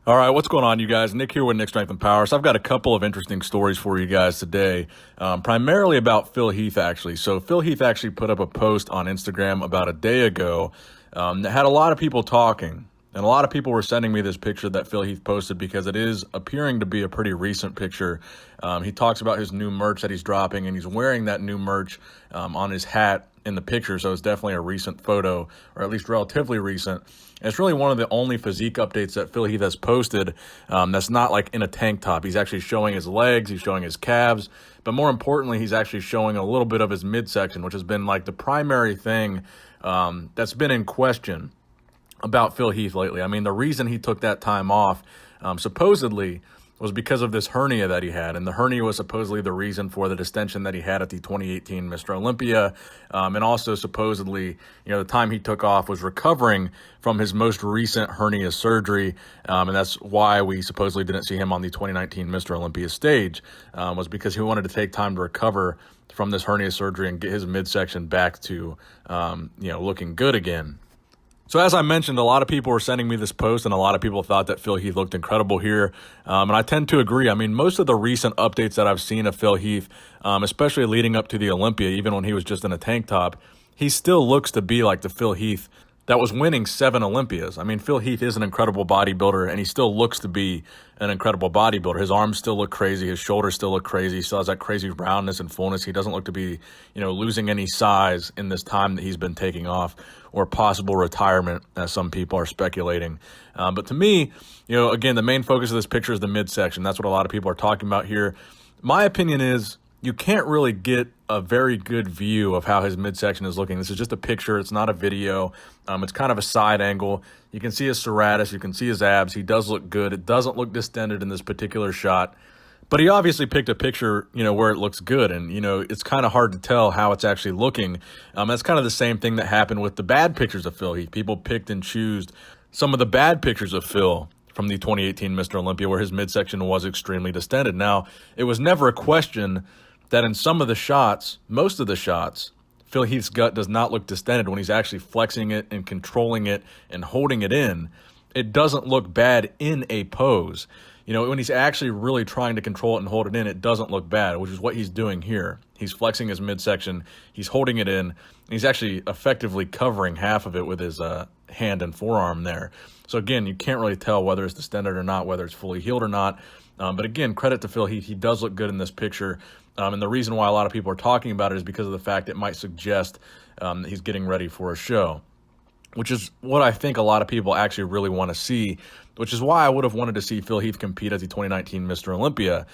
All right, what's going on, you guys? Nick here with Nick Strength and Power. So I've got a couple of interesting stories for you guys today, primarily about Phil Heath, actually. So Phil Heath actually put up a post on Instagram about a day ago that had a lot of people talking. And a lot of people were sending me this picture that Phil Heath posted because it is appearing to be a pretty recent picture. He talks about his new merch that he's dropping, and he's wearing that new merch on his hat in the picture. So it's definitely a recent photo, or at least relatively recent. And it's really one of the only physique updates that Phil Heath has posted that's not like in a tank top. He's actually showing his legs, he's showing his calves, but more importantly, he's actually showing a little bit of his midsection, which has been like the primary thing that's been in question about Phil Heath lately. I mean, the reason he took that time off, supposedly, was because of this hernia that he had. And the hernia was supposedly the reason for the distension that he had at the 2018 Mr. Olympia. And also supposedly, the time he took off was recovering from his most recent hernia surgery. And that's why we supposedly didn't see him on the 2019 Mr. Olympia stage, was because he wanted to take time to recover from this hernia surgery and get his midsection back to, looking good again. So as I mentioned, a lot of people were sending me this post, and a lot of people thought that Phil Heath looked incredible here. And I tend to agree. I mean, most of the recent updates that I've seen of Phil Heath, especially leading up to the Olympia, even when he was just in a tank top, he still looks to be like the Phil Heath that was winning 7 Olympias. I mean, Phil Heath is an incredible bodybuilder, and he still looks to be an incredible bodybuilder. His arms still look crazy. His shoulders still look crazy. He still has that crazy roundness and fullness. He doesn't look to be, losing any size in this time that he's been taking off, or possible retirement, as some people are speculating. But to me, again, the main focus of this picture is the midsection. That's what a lot of people are talking about here. My opinion is you can't really get a very good view of how his midsection is looking. This is just a picture. It's not a video. It's kind of a side angle. You can see his serratus. You can see his abs. He does look good. It doesn't look distended in this particular shot. But he obviously picked a picture, where it looks good. And, it's kind of hard to tell how it's actually looking. That's kind of the same thing that happened with the bad pictures of Phil Heath. People picked and chose some of the bad pictures of Phil from the 2018 Mr. Olympia, where his midsection was extremely distended. Now, it was never a question that in some of the shots, most of the shots, Phil Heath's gut does not look distended when he's actually flexing it and controlling it and holding it in. It doesn't look bad in a pose. When he's actually really trying to control it and hold it in, it doesn't look bad, which is what he's doing here. He's flexing his midsection, he's holding it in, and he's actually effectively covering half of it with his hand and forearm there. So again, you can't really tell whether it's distended or not, whether it's fully healed or not. But again, credit to Phil Heath. He does look good in this picture. And the reason why a lot of people are talking about it is because of the fact it might suggest that he's getting ready for a show, which is what I think a lot of people actually really want to see, which is why I would have wanted to see Phil Heath compete at the 2019 Mr. Olympia.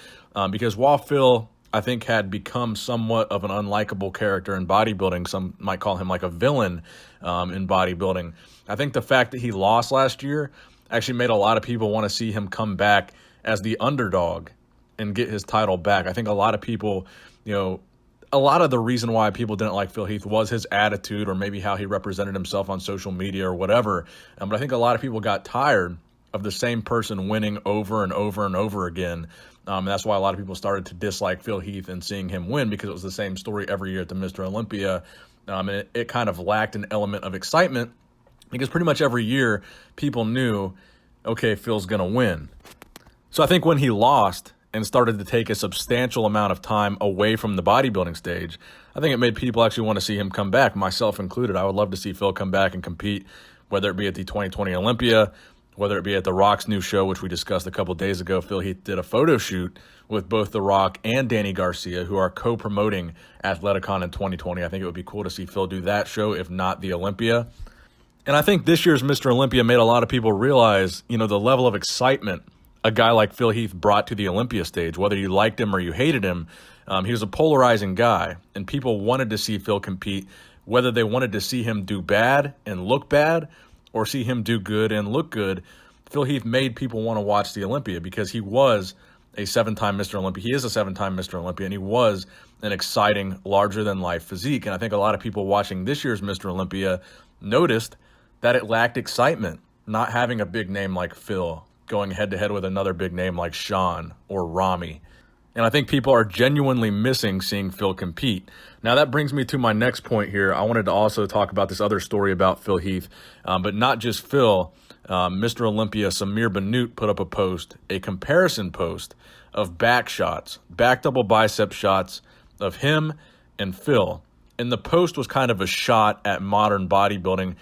Because while Phil, I think, had become somewhat of an unlikable character in bodybuilding, some might call him like a villain in bodybuilding, I think the fact that he lost last year actually made a lot of people want to see him come back as the underdog and get his title back. I think a lot of people, a lot of the reason why people didn't like Phil Heath was his attitude, or maybe how he represented himself on social media or whatever. But I think a lot of people got tired of the same person winning over and over and over again. And that's why a lot of people started to dislike Phil Heath and seeing him win, because it was the same story every year at the Mr. Olympia. And it kind of lacked an element of excitement, because pretty much every year people knew, okay, Phil's going to win. So I think when he lost and started to take a substantial amount of time away from the bodybuilding stage, I think it made people actually want to see him come back, myself included. I would love to see Phil come back and compete, whether it be at the 2020 Olympia, whether it be at The Rock's new show, which we discussed a couple days ago. Phil Heath did a photo shoot with both The Rock and Danny Garcia, who are co-promoting Athleticon in 2020. I think it would be cool to see Phil do that show, if not the Olympia. And I think this year's Mr. Olympia made a lot of people realize, the level of excitement a guy like Phil Heath brought to the Olympia stage. Whether you liked him or you hated him, he was a polarizing guy, and people wanted to see Phil compete, whether they wanted to see him do bad and look bad, or see him do good and look good. Phil Heath made people want to watch the Olympia, because he was a 7-time Mr. Olympia. He is a 7-time Mr. Olympia, and he was an exciting, larger-than-life physique. And I think a lot of people watching this year's Mr. Olympia noticed that it lacked excitement, not having a big name like Phil going head-to-head with another big name like Sean or Rami. And I think people are genuinely missing seeing Phil compete. Now, that brings me to my next point here. I wanted to also talk about this other story about Phil Heath, but not just Phil, Mr. Olympia Samir Bannout put up a post, a comparison post of back shots, back double bicep shots of him and Phil. And the post was kind of a shot at modern bodybuilding,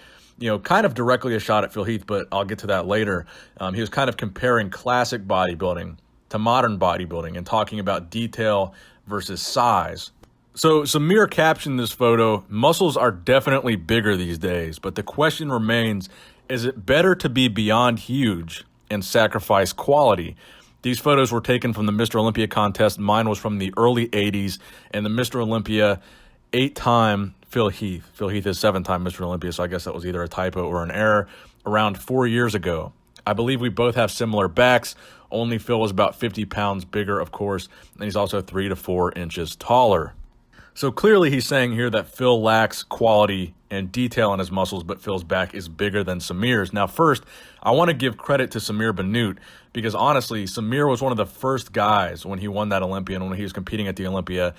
kind of directly a shot at Phil Heath, but I'll get to that later. He was kind of comparing classic bodybuilding to modern bodybuilding and talking about detail versus size. So Samir captioned this photo, "Muscles are definitely bigger these days, but the question remains, is it better to be beyond huge and sacrifice quality?" These photos were taken from the Mr. Olympia contest. Mine was from the early 80s, and the Mr. Olympia 8-time Phil Heath. Phil Heath is 7-time Mr. Olympia, so I guess that was either a typo or an error, around 4 years ago. I believe we both have similar backs, only Phil was about 50 pounds bigger, of course, and he's also 3 to 4 inches taller. So clearly he's saying here that Phil lacks quality and detail in his muscles, but Phil's back is bigger than Samir's. Now, first, I want to give credit to Samir Bannout because honestly, Samir was one of the first guys when he won that Olympia and when he was competing at the Olympia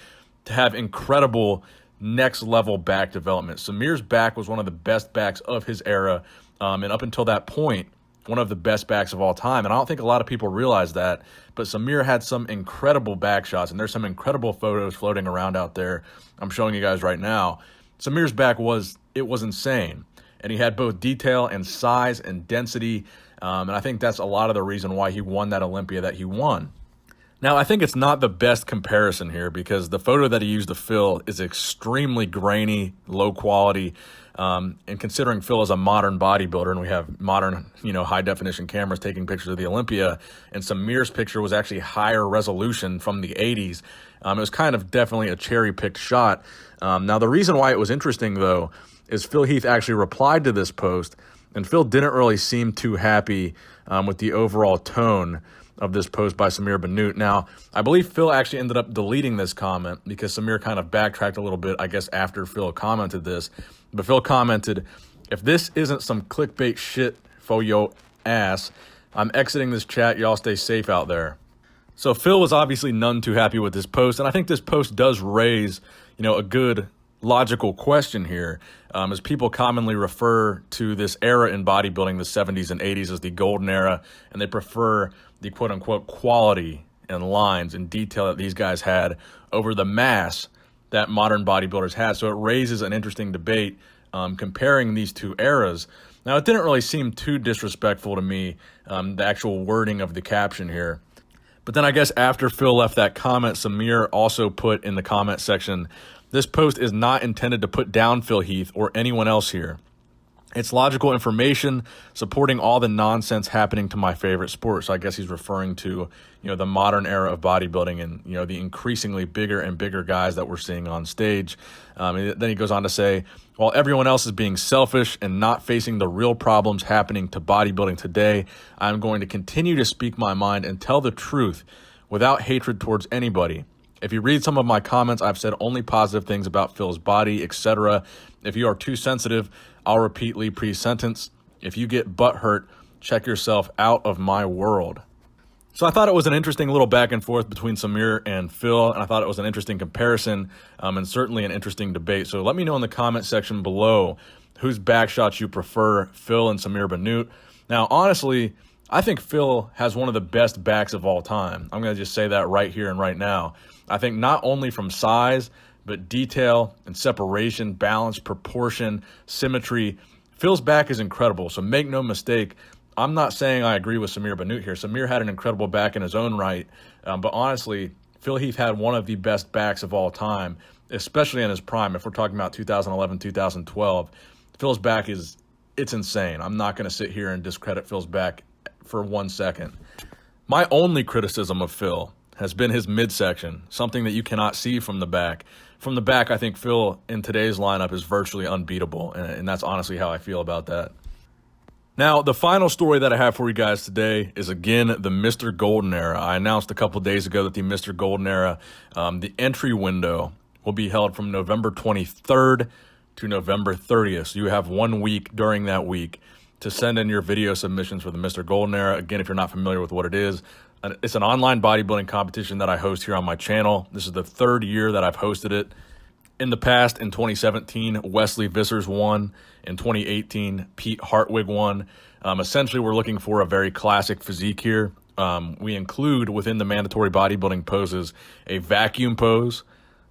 to have incredible next level back development. Samir's back was one of the best backs of his era, and up until that point, one of the best backs of all time. And I don't think a lot of people realize that, but Samir had some incredible back shots, and there's some incredible photos floating around out there I'm showing you guys right now. Samir's back was insane, and he had both detail and size and density, and I think that's a lot of the reason why he won that Olympia that he won. Now, I think it's not the best comparison here because the photo that he used of Phil is extremely grainy, low quality, and considering Phil is a modern bodybuilder and we have modern, high-definition cameras taking pictures of the Olympia, and Samir's picture was actually higher resolution from the 80s, it was kind of definitely a cherry-picked shot. Now, the reason why it was interesting, though, is Phil Heath actually replied to this post, and Phil didn't really seem too happy with the overall tone of this post by Samir Bannout. Now, I believe Phil actually ended up deleting this comment because Samir kind of backtracked a little bit, I guess, after Phil commented this. But Phil commented, "If this isn't some clickbait shit for yo ass, I'm exiting this chat. Y'all stay safe out there." So Phil was obviously none too happy with this post, and I think this post does raise, a good logical question here, as people commonly refer to this era in bodybuilding, the 70s and 80s, as the golden era, and they prefer the quote-unquote quality and lines and detail that these guys had over the mass that modern bodybuilders had. So it raises an interesting debate comparing these two eras. Now, it didn't really seem too disrespectful to me, the actual wording of the caption here. But then I guess after Phil left that comment, Samir also put in the comment section, "This post is not intended to put down Phil Heath or anyone else here. It's logical information supporting all the nonsense happening to my favorite sport." So I guess he's referring to, the modern era of bodybuilding and, the increasingly bigger and bigger guys that we're seeing on stage. And then he goes on to say, "While everyone else is being selfish and not facing the real problems happening to bodybuilding today, I'm going to continue to speak my mind and tell the truth without hatred towards anybody. If you read some of my comments, I've said only positive things about Phil's body, etc. If you are too sensitive, I'll repeatedly pre-sentence. If you get butt hurt, check yourself out of my world." So I thought it was an interesting little back and forth between Samir and Phil, and I thought it was an interesting comparison and certainly an interesting debate. So let me know in the comment section below whose back shots you prefer, Phil and Samir Bannout. Now, honestly, I think Phil has one of the best backs of all time. I'm going to just say that right here and right now. I think not only from size, but detail and separation, balance, proportion, symmetry. Phil's back is incredible, so make no mistake. I'm not saying I agree with Samir Bannout here. Samir had an incredible back in his own right, but honestly, Phil Heath had one of the best backs of all time, especially in his prime. If we're talking about 2011, 2012, Phil's back it's insane. I'm not going to sit here and discredit Phil's back for 1 second. My only criticism of Phil has been his midsection, something that you cannot see from the back. From the back, I think Phil in today's lineup is virtually unbeatable, and that's honestly how I feel about that. Now, the final story that I have for you guys today is, again, the Mr. Golden Era. I announced a couple days ago that the Mr. Golden Era, the entry window will be held from November 23rd to November 30th. So you have 1 week during that week to send in your video submissions for the Mr. Golden Era. Again, if you're not familiar with what it is, it's an online bodybuilding competition that I host here on my channel. This is the 3rd year that I've hosted it. In the past, in 2017, Wesley Vissers won. In 2018, Pete Hartwig won. Essentially, we're looking for a very classic physique here. We include within the mandatory bodybuilding poses a vacuum pose,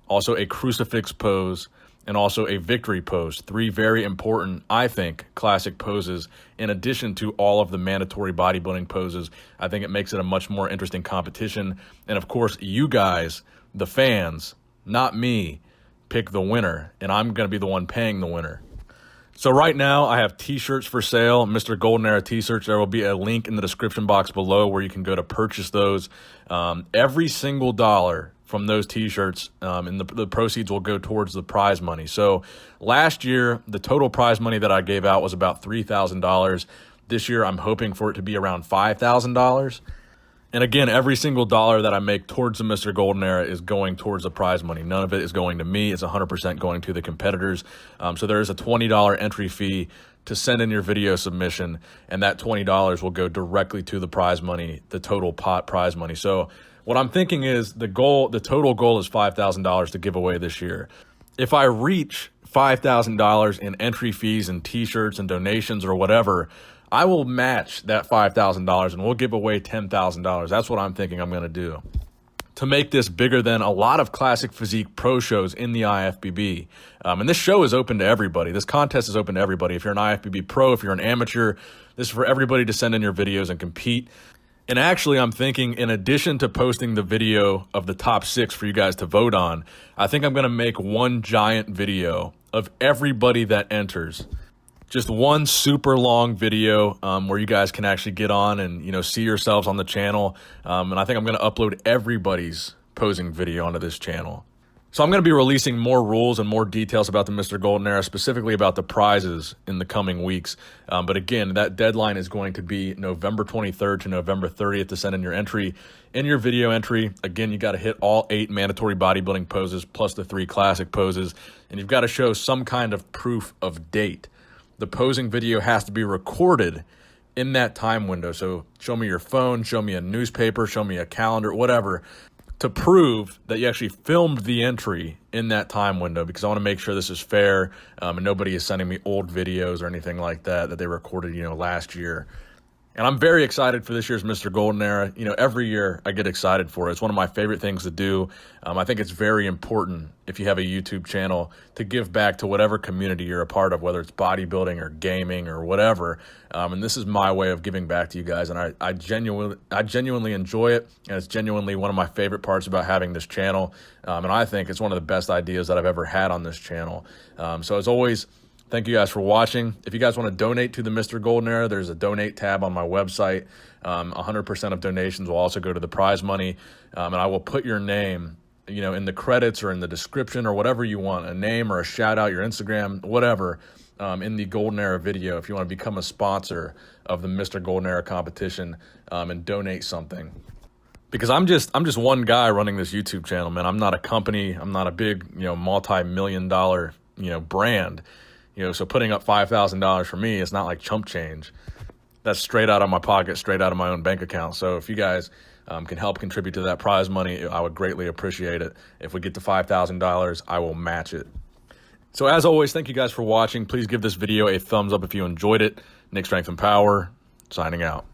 also a crucifix pose, and also a victory pose. 3 very important, I think, classic poses in addition to all of the mandatory bodybuilding poses. I think it makes it a much more interesting competition. And of course, you guys, the fans, not me, pick the winner, and I'm going to be the one paying the winner. So right now, I have t-shirts for sale, Mr. Golden Era t-shirts. There will be a link in the description box below where you can go to purchase those. Every single dollar from those t-shirts, and the proceeds will go towards the prize money. So last year, the total prize money that I gave out was about $3,000. This year, I'm hoping for it to be around $5,000. And again, every single dollar that I make towards the Mr. Golden Era is going towards the prize money. None of it is going to me. It's 100% going to the competitors. So there is a $20 entry fee to send in your video submission, and that $20 will go directly to the prize money, the total pot prize money. So what I'm thinking is the total goal is $5,000 to give away this year. If I reach $5,000 in entry fees and t-shirts and donations or whatever, I will match that $5,000 and we'll give away $10,000. That's what I'm thinking I'm going to do to make this bigger than a lot of classic physique pro shows in the IFBB. And this show is open to everybody. This contest is open to everybody. If you're an IFBB pro, if you're an amateur, this is for everybody to send in your videos and compete. And actually, I'm thinking in addition to posting the video of the top 6 for you guys to vote on, I think I'm going to make one giant video of everybody that enters. Just one super long video where you guys can actually get on and, see yourselves on the channel. And I think I'm going to upload everybody's posing video onto this channel. So I'm going to be releasing more rules and more details about the Mr. Golden Era, specifically about the prizes in the coming weeks. But again, that deadline is going to be November 23rd to November 30th to send in your entry. In your video entry, again, you got to hit all 8 mandatory bodybuilding poses plus the 3 classic poses. And you've got to show some kind of proof of date. The posing video has to be recorded in that time window. So show me your phone, show me a newspaper, show me a calendar, whatever, to prove that you actually filmed the entry in that time window, because I want to make sure this is fair and nobody is sending me old videos or anything like that they recorded, last year. And I'm very excited for this year's Mr. Golden Era. Every year I get excited for it. It's one of my favorite things to do. I think it's very important if you have a YouTube channel to give back to whatever community you're a part of, whether it's bodybuilding or gaming or whatever. And this is my way of giving back to you guys. And I genuinely enjoy it. And it's genuinely one of my favorite parts about having this channel. And I think it's one of the best ideas that I've ever had on this channel. So as always, thank you guys for watching. If you guys want to donate to the Mr. Golden Era, there's a donate tab on my website. 100% of donations will also go to the prize money. And I will put your name, in the credits or in the description or whatever you want, a name or a shout out, your Instagram, whatever, in the Golden Era video. If you want to become a sponsor of the Mr. Golden Era competition and donate something. Because I'm just one guy running this YouTube channel, man. I'm not a company. I'm not a big, multi-million-dollar, brand. So putting up $5,000 for me is not like chump change. That's straight out of my pocket, straight out of my own bank account. So if you guys can help contribute to that prize money, I would greatly appreciate it. If we get to $5,000, I will match it. So as always, thank you guys for watching. Please give this video a thumbs up if you enjoyed it. Nick Strength and Power, signing out.